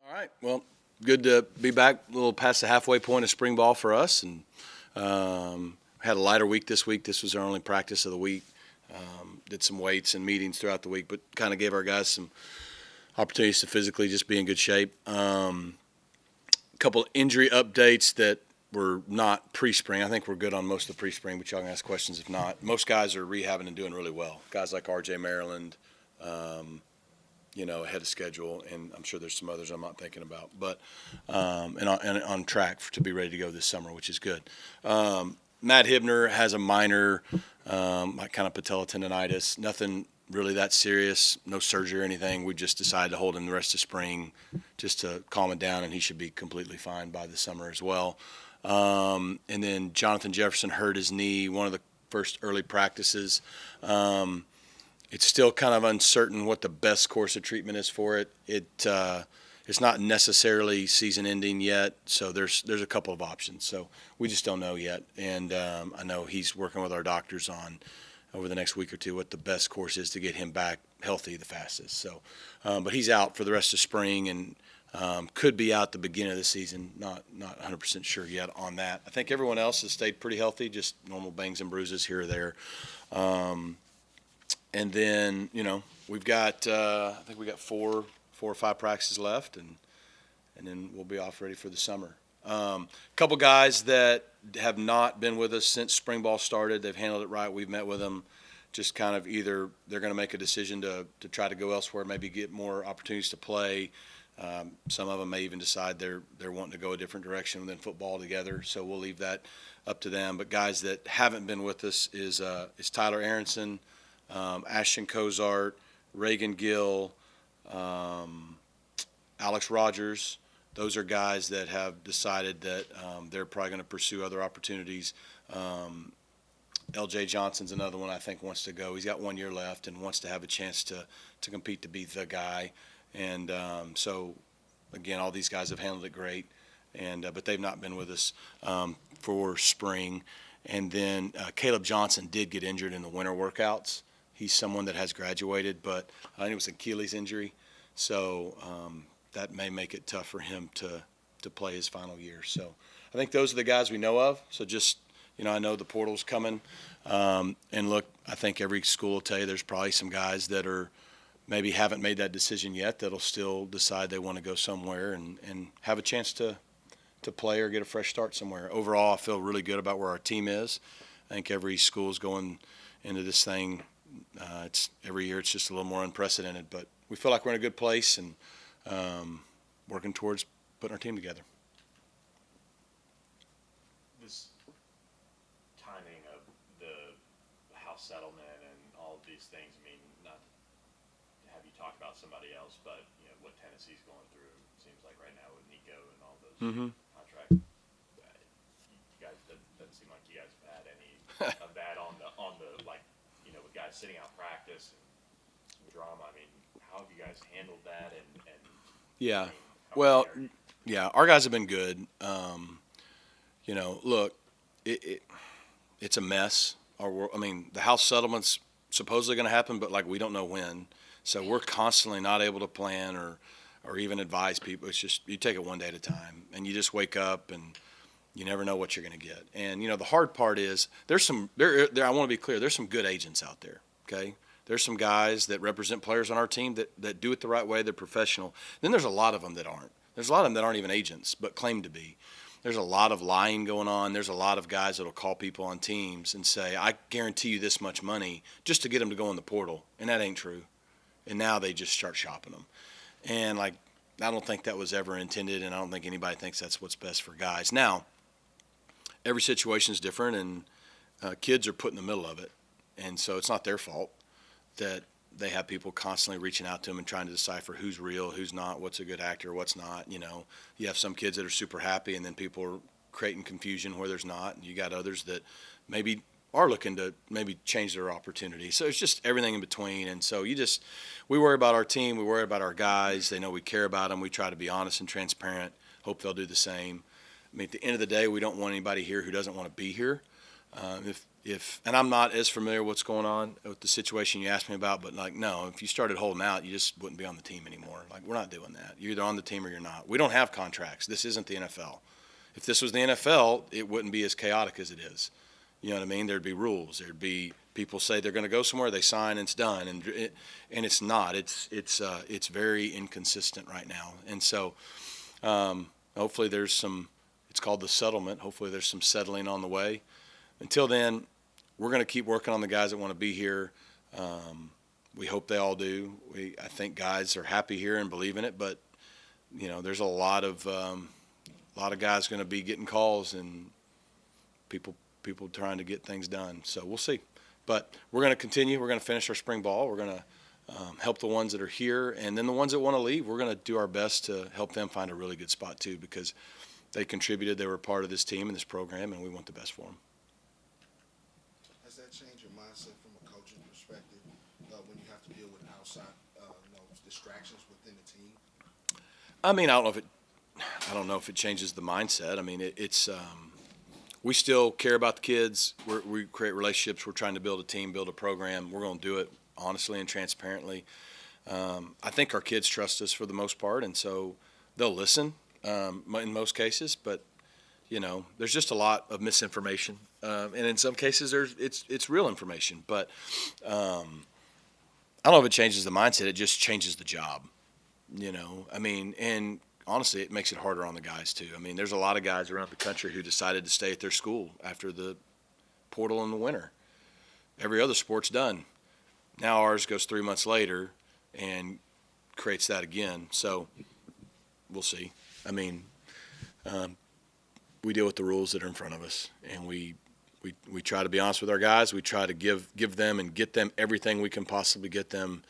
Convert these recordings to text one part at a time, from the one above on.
All right. Well, good to be back a little past the halfway point of spring ball for us, and had a lighter week this week. This was our only practice of the week. Did some weights and meetings throughout the week, but kind of gave our guys some opportunities to physically just be in good shape. A couple of injury updates that were not pre-spring. I think we're good on most of the pre-spring, but y'all can ask questions if not. Most guys are rehabbing and doing really well. Guys like R.J. Maryland, ahead of schedule, and I'm sure there's some others I'm not thinking about, but and on track to be ready to go this summer, which is good. Matt Hibner has a minor kind of patella tendonitis, nothing really that serious, no surgery or anything. We just decided to hold him the rest of spring just to calm it down, and he should be completely fine by the summer as well. And then Jonathan Jefferson hurt his knee, one of the first early practices. It's still kind of uncertain what the best course of treatment is for it. It's not necessarily season-ending yet, so there's a couple of options. So we just don't know yet, and I know he's working with our doctors on over the next week or two what the best course is to get him back healthy the fastest. So, but he's out for the rest of spring and could be out the beginning of the season. Not 100% sure yet on that. I think everyone else has stayed pretty healthy, just normal bangs and bruises here or there. And then, we've got I think we got four or five practices left, and then we'll be off ready for the summer. A couple guys that have not been with us since spring ball started. They've handled it right. We've met with them. Just kind of either they're going to make a decision to try to go elsewhere, maybe get more opportunities to play. Some of them may even decide they're wanting to go a different direction than football together. So we'll leave that up to them. But guys that haven't been with us is Tyler Aronson, Ashton Cozart, Reagan Gill, Alex Rogers. Those are guys that have decided that they're probably going to pursue other opportunities. L.J. Johnson's another one I think wants to go. He's got 1 year left and wants to have a chance to compete to be the guy. And so, again, all these guys have handled it great, but they've not been with us for spring. And then Caleb Johnson did get injured in the winter workouts. He's someone that has graduated, but I think it was an Achilles injury. So that may make it tough for him to play his final year. So I think those are the guys we know of. So just, I know the portal's coming. And look, I think every school will tell you there's probably some guys that are maybe haven't made that decision yet that'll still decide they want to go somewhere and have a chance to play or get a fresh start somewhere. Overall, I feel really good about where our team is. I think every school is going into this thing. It's every year it's just a little more unprecedented, but we feel like we're in a good place and working towards putting our team together. This timing of the house settlement and all of these things, I mean, not to have you talk about somebody else, but what Tennessee's going through seems like right now with Nico and all those contracts. You guys doesn't seem like you guys have had any of that on the with guys sitting out practice and drama. I mean, how have you guys handled that? And yeah, well, yeah, our guys have been good. Look, it's a mess. The house settlement's supposedly going to happen, but we don't know when. So we're constantly not able to plan or even advise people. It's just you take it one day at a time, and you just wake up and you never know what you're going to get. And the hard part is I want to be clear. There's some good agents out there. Okay, there's some guys that represent players on our team that do it the right way. They're professional. Then there's a lot of them that aren't. There's a lot of them that aren't even agents but claim to be. There's a lot of lying going on. There's a lot of guys that'll call people on teams and say, I guarantee you this much money just to get them to go in the portal. And that ain't true. And now they just start shopping them. And I don't think that was ever intended, and I don't think anybody thinks that's what's best for guys. Now, every situation is different, and kids are put in the middle of it. And so it's not their fault that they have people constantly reaching out to them and trying to decipher who's real, who's not, what's a good actor, what's not. You have some kids that are super happy, and then people are creating confusion where there's not. And you got others that maybe are looking to maybe change their opportunity. So it's just everything in between. And so we worry about our team. We worry about our guys. They know we care about them. We try to be honest and transparent. Hope they'll do the same. At the end of the day, we don't want anybody here who doesn't want to be here. and I'm not as familiar with what's going on with the situation you asked me about, but like, no, if you started holding out, you just wouldn't be on the team anymore. Like, we're not doing that. You're either on the team or you're not. We don't have contracts. This isn't the NFL. If this was the NFL, it wouldn't be as chaotic as it is. You know what I mean? There'd be rules. There'd be people say they're going to go somewhere, they sign, and it's done, and it's not. It's very inconsistent right now, and so hopefully there's some. It's called the settlement. Hopefully there's some settling on the way. Until then, we're going to keep working on the guys that want to be here. We hope they all do. I think guys are happy here and believe in it, but there's a lot of guys going to be getting calls and people trying to get things done. So we'll see. But we're going to continue. We're going to finish our spring ball. We're going to help the ones that are here, and then the ones that want to leave, we're going to do our best to help them find a really good spot too, because they contributed. They were part of this team and this program, and we want the best for them. Has that changed your mindset from a coaching perspective when you have to deal with outside distractions within the team? I mean, I don't know if it changes the mindset. I mean, it's we still care about the kids. We create relationships. We're trying to build a team, build a program. We're going to do it honestly and transparently. I think our kids trust us for the most part, and so they'll listen in most cases. But there's just a lot of misinformation, and in some cases it's real information. But I don't know if it changes the mindset. It just changes the job. I mean, and honestly, it makes it harder on the guys too. I mean, there's a lot of guys around the country who decided to stay at their school after the portal in the winter. Every other sport's done. Now ours goes 3 months later and creates that again. So we'll see. I mean, we deal with the rules that are in front of us, and we try to be honest with our guys. We try to give them and get them everything we can possibly get them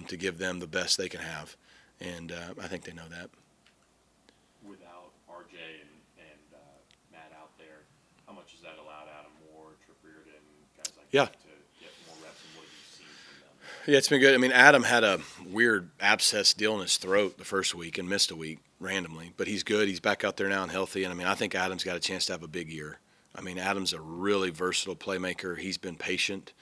to give them the best they can have. And I think they know that. Without RJ and Matt out there, how much has that allowed Adam Moore, Trip Reardon, guys like that to get more reps, and what have you seen from them? Yeah, it's been good. I mean, Adam had a weird abscess deal in his throat the first week and missed a week randomly, but he's good. He's back out there now and healthy. And I mean, I think Adam's got a chance to have a big year. I mean, Adam's a really versatile playmaker. He's been patient,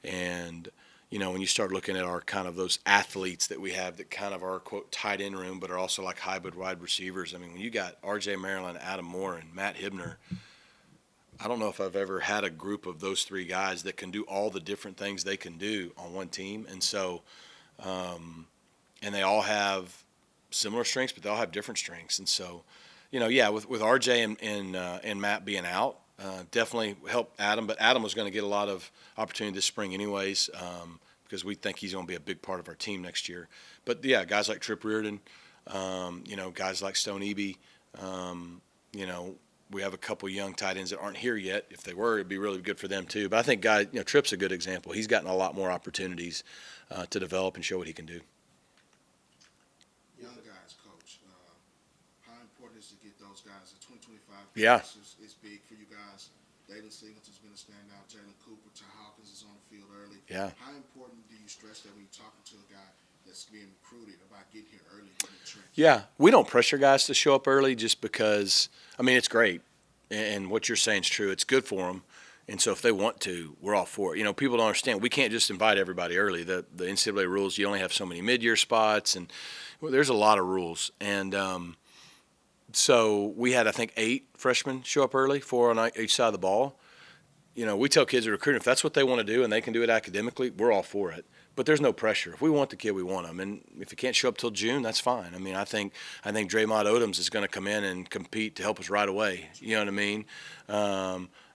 and when you start looking at our kind of those athletes that we have that kind of are, quote, tight end room, but are also like hybrid wide receivers. I mean, when you got R.J. Maryland, Adam Moore, and Matt Hibner, I don't know if I've ever had a group of those three guys that can do all the different things they can do on one team. And so, and they all have similar strengths, but they all have different strengths. And so, with R.J. and Matt being out, definitely helped Adam, but Adam was going to get a lot of opportunity this spring anyways, because we think he's going to be a big part of our team next year. But yeah, guys like Trip Reardon, guys like Stone Eby, we have a couple young tight ends that aren't here yet. If they were, it'd be really good for them too. But I think Trip's a good example. He's gotten a lot more opportunities to develop and show what he can do. Young guys, Coach, how important is it to get those guys? The 2025 Yeah. is big for you guys. Dayton Singleton's been a standout. Jalen Cooper, Ty Hawkins is on the field early. Yeah. How important do you stress that when you're talking to a guy that's being recruited about getting here early in the trench? Yeah, we don't pressure guys to show up early just because, I mean, it's great. And what you're saying is true. It's good for them. And so if they want to, we're all for it. People don't understand. We can't just invite everybody early. The NCAA rules, you only have so many mid-year spots, and there's a lot of rules. And so we had, I think, 8 freshmen show up early, 4 on each side of the ball. We tell kids who are recruiting, if that's what they want to do and they can do it academically, we're all for it. But there's no pressure. If we want the kid, we want him. And if he can't show up till June, that's fine. I mean, I think Draymond Odoms is going to come in and compete to help us right away. You know what I mean?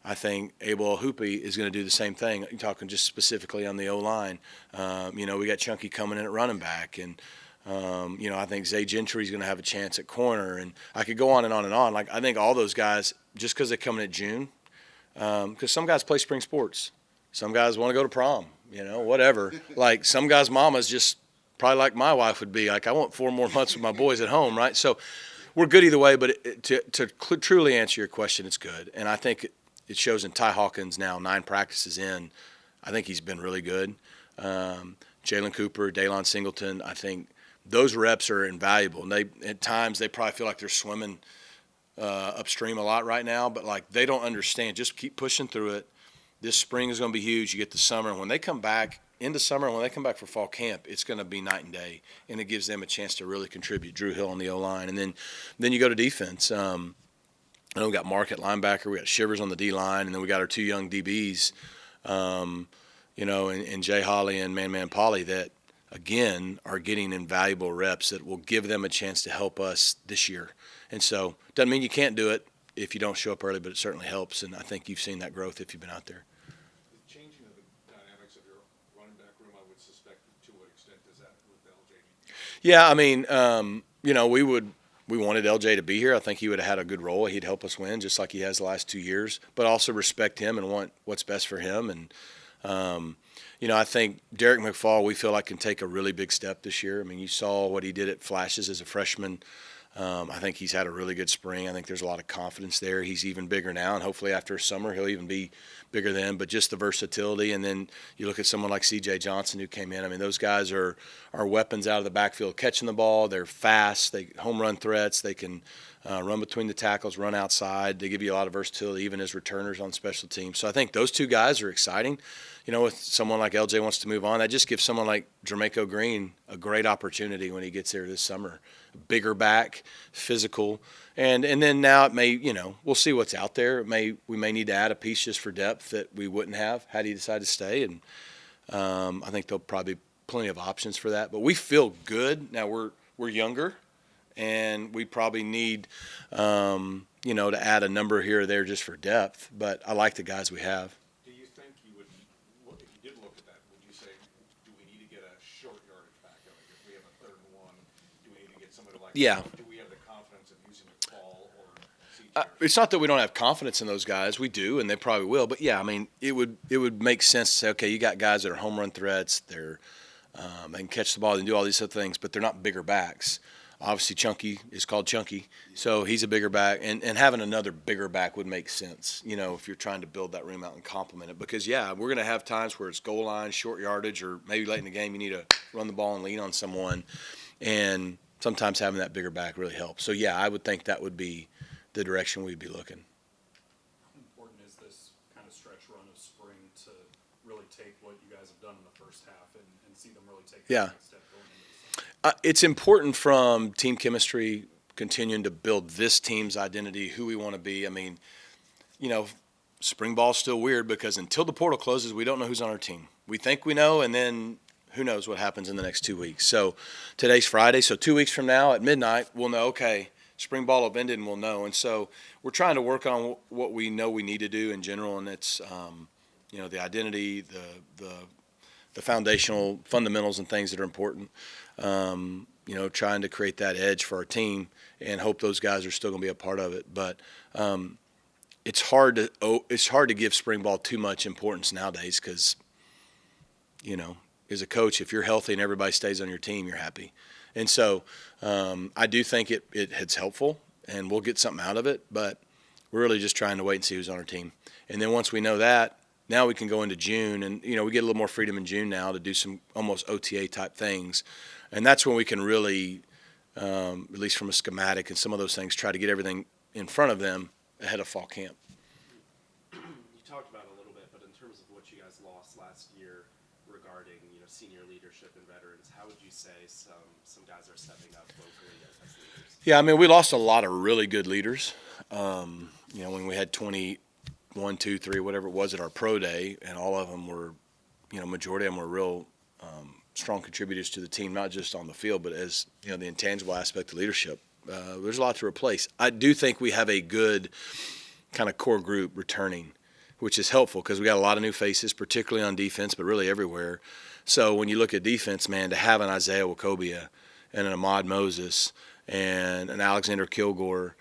I think Abel Hoopy is going to do the same thing. You're talking just specifically on the O-line. We got Chunky coming in at running back. And, I think Zay Gentry is going to have a chance at corner. And I could go on and on and on. Like, I think all those guys, just because they come in at June, because some guys play spring sports. Some guys want to go to prom, whatever. Like, some guys' mamas just probably like my wife would be. Like, I want 4 more months with my boys at home, right? So we're good either way. But to truly answer your question, it's good. And I think it shows in Ty Hawkins now, 9 practices in. I think he's been really good. Jalen Cooper, Daylon Singleton, I think those reps are invaluable. And at times they probably feel like they're swimming upstream a lot right now, but like they don't understand. Just keep pushing through it. this spring is going to be huge. You get the summer, and when they come back in the summer, and when they come back for fall camp, it's going to be night and day, and it gives them a chance to really contribute. Drew Hill on the O-line, and then you go to defense. I know we got Mark at linebacker, we got Shivers on the D-line, and then we got our two young DBs, and Jay Holly and Man Polly that, again, are getting invaluable reps that will give them a chance to help us this year. And so doesn't mean you can't do it if you don't show up early, but it certainly helps, and I think you've seen that growth if you've been out there. The changing of the dynamics of your running back room, I would suspect, to what extent is that with LJ? Yeah, I mean, we wanted LJ to be here. I think he would have had a good role. He'd help us win just like he has the last 2 years, but also respect him and want what's best for him. And, I think Derek McFall, we feel like can take a really big step this year. I mean, you saw what he did at Flashes as a freshman. I think he's had a really good spring. I think there's a lot of confidence there. He's even bigger now, and hopefully after summer he'll even be bigger then. But just the versatility, and then you look at someone like C.J. Johnson who came in. I mean, those guys are weapons out of the backfield catching the ball. They're fast. They home run threats. They can run between the tackles, run outside. They give you a lot of versatility even as returners on special teams. So I think those two guys are exciting. If someone like LJ wants to move on, that just gives someone like Jermaico Green a great opportunity when he gets here this summer. Bigger back, physical, and then now it may, we'll see what's out there. We may need to add a piece just for depth that we wouldn't have had he decided to stay, and I think there'll probably be plenty of options for that. But we feel good. Now we're younger, and we probably need, to add a number here or there just for depth. But I like the guys we have. Do you think you would, if you did look at that, would you say, do we need to get a short yardage back? Like if we have a 3rd and 1, do we need to get somebody like Yeah. Do we have the confidence of using McFall or CJ? It's not that we don't have confidence in those guys. We do, and they probably will. But, yeah, I mean, it would make sense to say, okay, you got guys that are home run threats. They can catch the ball and do all these other things, but they're not bigger backs. Obviously, Chunky is called Chunky, so he's a bigger back. And having another bigger back would make sense, if you're trying to build that room out and complement it. Because, yeah, we're going to have times where it's goal line, short yardage, or maybe late in the game you need to run the ball and lean on someone. And sometimes having that bigger back really helps. So, yeah, I would think that would be the direction we'd be looking. How important is this kind of stretch run of spring to really take what you guys have done in the first half and see them really take the next step going into the summer? It's important from team chemistry, continuing to build this team's identity, who we want to be. I mean, spring ball's still weird because until the portal closes, we don't know who's on our team. We think we know, and then who knows what happens in the next 2 weeks. So today's Friday, so 2 weeks from now at midnight, we'll know, okay, spring ball have ended and we'll know. And so we're trying to work on what we know we need to do in general, and it's, the identity, the foundational fundamentals and things that are important. Trying to create that edge for our team and hope those guys are still going to be a part of it. But it's hard to give spring ball too much importance nowadays because, as a coach, if you're healthy and everybody stays on your team, you're happy. And so I do think it's helpful and we'll get something out of it, but we're really just trying to wait and see who's on our team. And then once we know that, now we can go into June and, we get a little more freedom in June now to do some almost OTA type things. And that's when we can really, at least from a schematic and some of those things, try to get everything in front of them ahead of fall camp. You talked about it a little bit, but in terms of what you guys lost last year regarding, senior leadership and veterans, how would you say some guys are stepping up locally as leaders? Yeah, I mean, we lost a lot of really good leaders. When we had 21, 2, 3, whatever it was at our pro day, and all of them were, majority of them were real strong contributors to the team, not just on the field, but as, the intangible aspect of leadership. There's a lot to replace. I do think we have a good kind of core group returning, which is helpful because we got a lot of new faces, particularly on defense, but really everywhere. So when you look at defense, man, to have an Isaiah Wacobia and an Ahmad Moses and an Alexander Kilgore,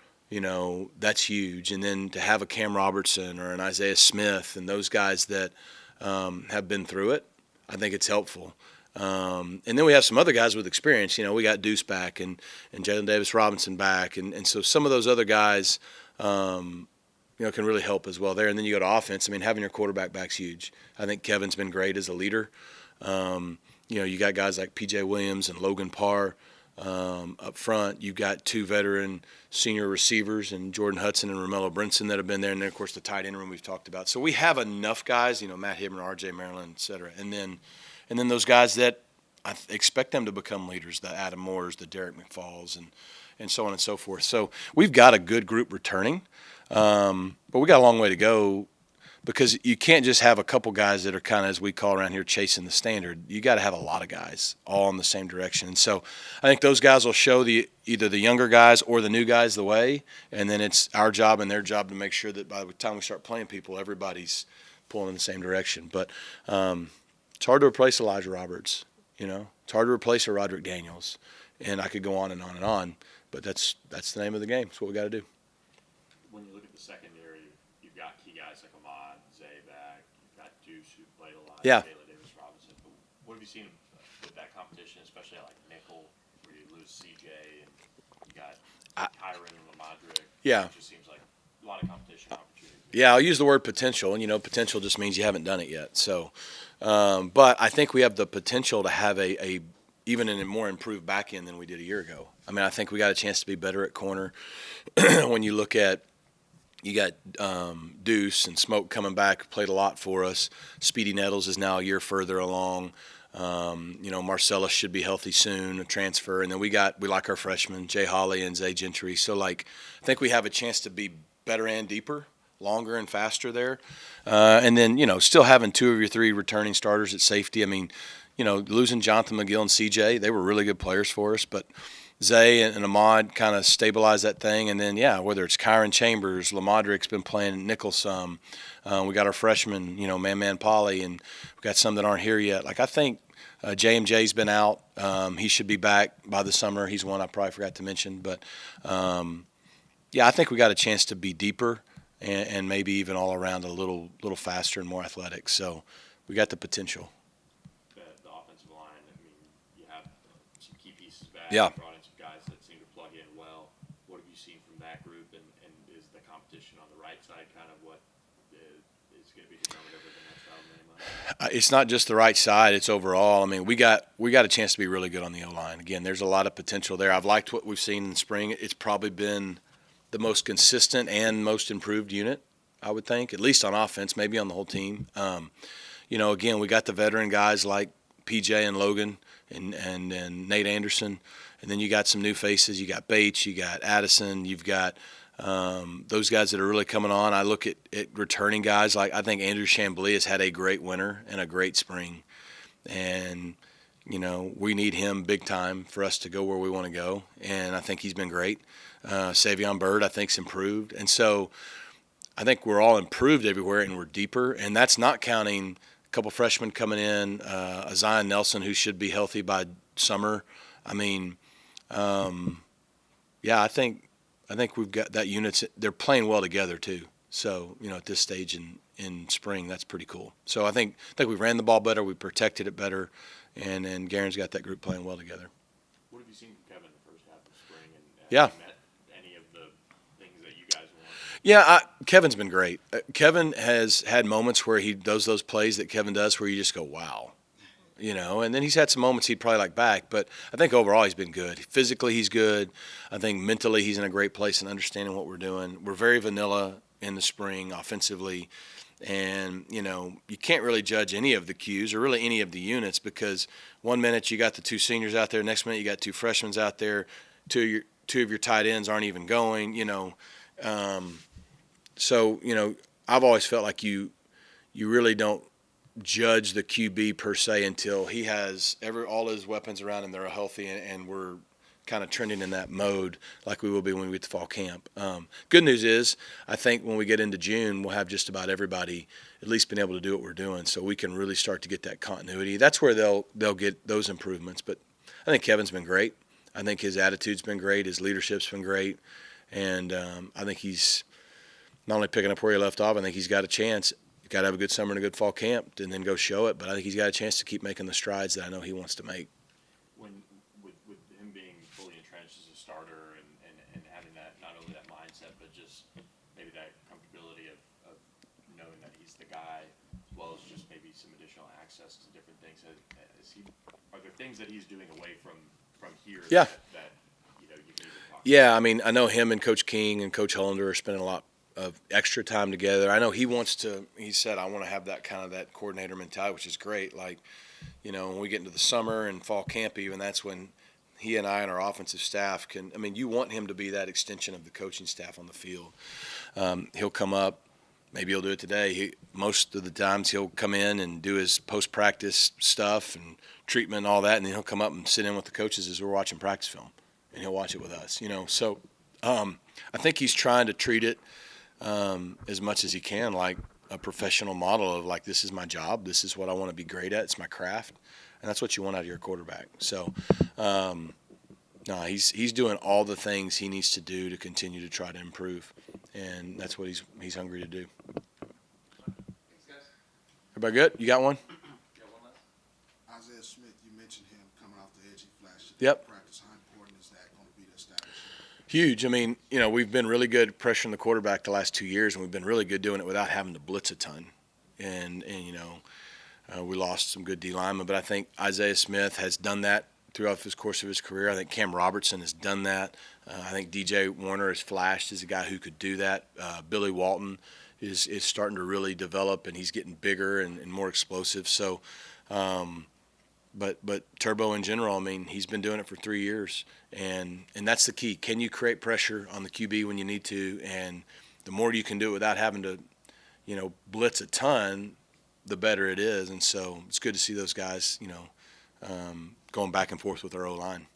that's huge. And then to have a Cam Robertson or an Isaiah Smith and those guys that have been through it, I think it's helpful. And then we have some other guys with experience. We got Deuce back and Jalen Davis-Robinson back. And so some of those other guys, can really help as well there. And then you go to offense. I mean, having your quarterback back's huge. I think Kevin's been great as a leader. You got guys like P.J. Williams and Logan Parr, Up front, you've got 2 veteran senior receivers and Jordan Hudson and Romello Brinson that have been there, and then of course the tight end room we've talked about. So we have enough guys, Matt Hibner, R.J. Maryland, et cetera, and then those guys that I expect them to become leaders, the Adam Moores, the Derek McFalls, and so on and so forth. So we've got a good group returning, but we got a long way to go. Because you can't just have a couple guys that are kind of, as we call around here, chasing the standard. You got to have a lot of guys all in the same direction. And so I think those guys will show either the younger guys or the new guys the way, and then it's our job and their job to make sure that by the time we start playing people, everybody's pulling in the same direction. But it's hard to replace Elijah Roberts. It's hard to replace a Roderick Daniels, and I could go on and on and on. But that's the name of the game. It's what we got to do. When you look at the secondary, you've got key guys like Ahmad, Zay back, you've got Deuce who played a lot, Yeah. Taylor Davis Robinson. But what have you seen with that competition, especially at like nickel, where you lose CJ and you got Kyron and Lamadrick? Yeah. It just seems like a lot of competition opportunities. Yeah, I'll use the word potential, and potential just means you haven't done it yet. So, but I think we have the potential to have a even in a more improved back end than we did a year ago. I mean, I think we got a chance to be better at corner. When you look at, you got Deuce and Smoke coming back, played a lot for us. Speedy Nettles is now a year further along. Marcellus should be healthy soon, a transfer. And then we like our freshmen, Jay Holly and Zay Gentry. So, I think we have a chance to be better and deeper, longer and faster there. And then, still having 2 of your 3 returning starters at safety. I mean, losing Jonathan McGill and CJ, they were really good players for us, but Zay and Ahmad kind of stabilized that thing. And then, whether it's Kyron Chambers, Lamadrick's been playing nickel some. We got our freshmen, Man Polly, and we got some that aren't here yet. I think JMJ's been out. He should be back by the summer. He's one I probably forgot to mention. But, I think we got a chance to be deeper and maybe even all around a little faster and more athletic. So we got the potential. The offensive line, I mean, you have some key pieces back. Yeah. You brought in some guys that seem to plug in well. What have you seen from that group, and is the competition on the right side kind of what is going to be determined over the next how many months? It's not just the right side; it's overall. I mean, we got a chance to be really good on the O-line. Again, there's a lot of potential there. I've liked what we've seen in the spring. It's probably been the most consistent and most improved unit, I would think, at least on offense, maybe on the whole team. Again, we got the veteran guys like PJ and Logan and Nate Anderson, and then you got some new faces. You got Bates, you got Addison, you've got those guys that are really coming on. I look at returning guys like I think Andrew Chambly has had a great winter and a great spring, and we need him big time for us to go where we want to go, and I think he's been great. Savion Byrd, I think, is improved, and so I think we're all improved everywhere, and we're deeper, and that's not counting a couple freshmen coming in, a Zion Nelson who should be healthy by summer. I mean, I think we've got that units. They're playing well together too. So at this stage in spring, that's pretty cool. So I think we ran the ball better, we protected it better, and Garen's got that group playing well together. What have you seen from Kevin in the first half of spring, and Yeah. have you met any of the things that you guys want? Yeah, Kevin's been great. Kevin has had moments where he does those plays that Kevin does where you just go, wow. And then he's had some moments he'd probably like back, but I think overall he's been good. Physically, he's good. I think mentally he's in a great place and understanding what we're doing. We're very vanilla in the spring offensively, and, you can't really judge any of the cues or really any of the units because one minute you got the 2 seniors out there, next minute you got 2 freshmen out there, two of your tight ends aren't even going, So, I've always felt like you really don't judge the QB per se until he has all his weapons around him, they're healthy, and we're kind of trending in that mode like we will be when we get to fall camp. Good news is I think when we get into June, we'll have just about everybody at least been able to do what we're doing, so we can really start to get that continuity. That's where they'll get those improvements. But I think Kevin's been great. I think his attitude's been great. His leadership's been great. And I think he's not only picking up where he left off, I think he's got a chance. He's got to have a good summer and a good fall camp and then go show it. But I think he's got a chance to keep making the strides that I know he wants to make. With him being fully entrenched as a starter and having that, not only that mindset, but just maybe that comfortability of knowing that he's the guy, as well as just maybe some additional access to different things. Are there things that he's doing away from here Yeah. that Yeah, I mean, I know him and Coach King and Coach Hollander are spending a lot of extra time together. I know he wants to. He said, "I want to have that kind of that coordinator mentality," which is great. Like, when we get into the summer and fall camp, even that's when he and I and our offensive staff can. I mean, you want him to be that extension of the coaching staff on the field. He'll come up. Maybe he'll do it today. Most of the times he'll come in and do his post-practice stuff and treatment and all that, and then he'll come up and sit in with the coaches as we're watching practice film, and he'll watch it with us. So I think he's trying to treat it as much as he can like a professional model of like, this is my job, this is what I want to be great at, it's my craft, and that's what you want out of your quarterback. So no, he's doing all the things he needs to do to continue to try to improve, and that's what he's hungry to do. Thanks, guys. Everybody good? You got one? You got one last? Isaiah Smith, you mentioned him coming off the edge. He flashed it in Yep. practice. How important is that going to be to establish? Huge. I mean, we've been really good at pressuring the quarterback the last 2 years, and we've been really good doing it without having to blitz a ton. And we lost some good D linemen, but I think Isaiah Smith has done that throughout the course of his career. I think Cam Robertson has done that. I think DJ Warner has flashed as a guy who could do that. Billy Walton is starting to really develop, and he's getting bigger and more explosive. So, but Turbo in general, I mean, he's been doing it for 3 years, and that's the key. Can you create pressure on the QB when you need to? And the more you can do it without having to, blitz a ton, the better it is. And so it's good to see those guys, going back and forth with our O-line.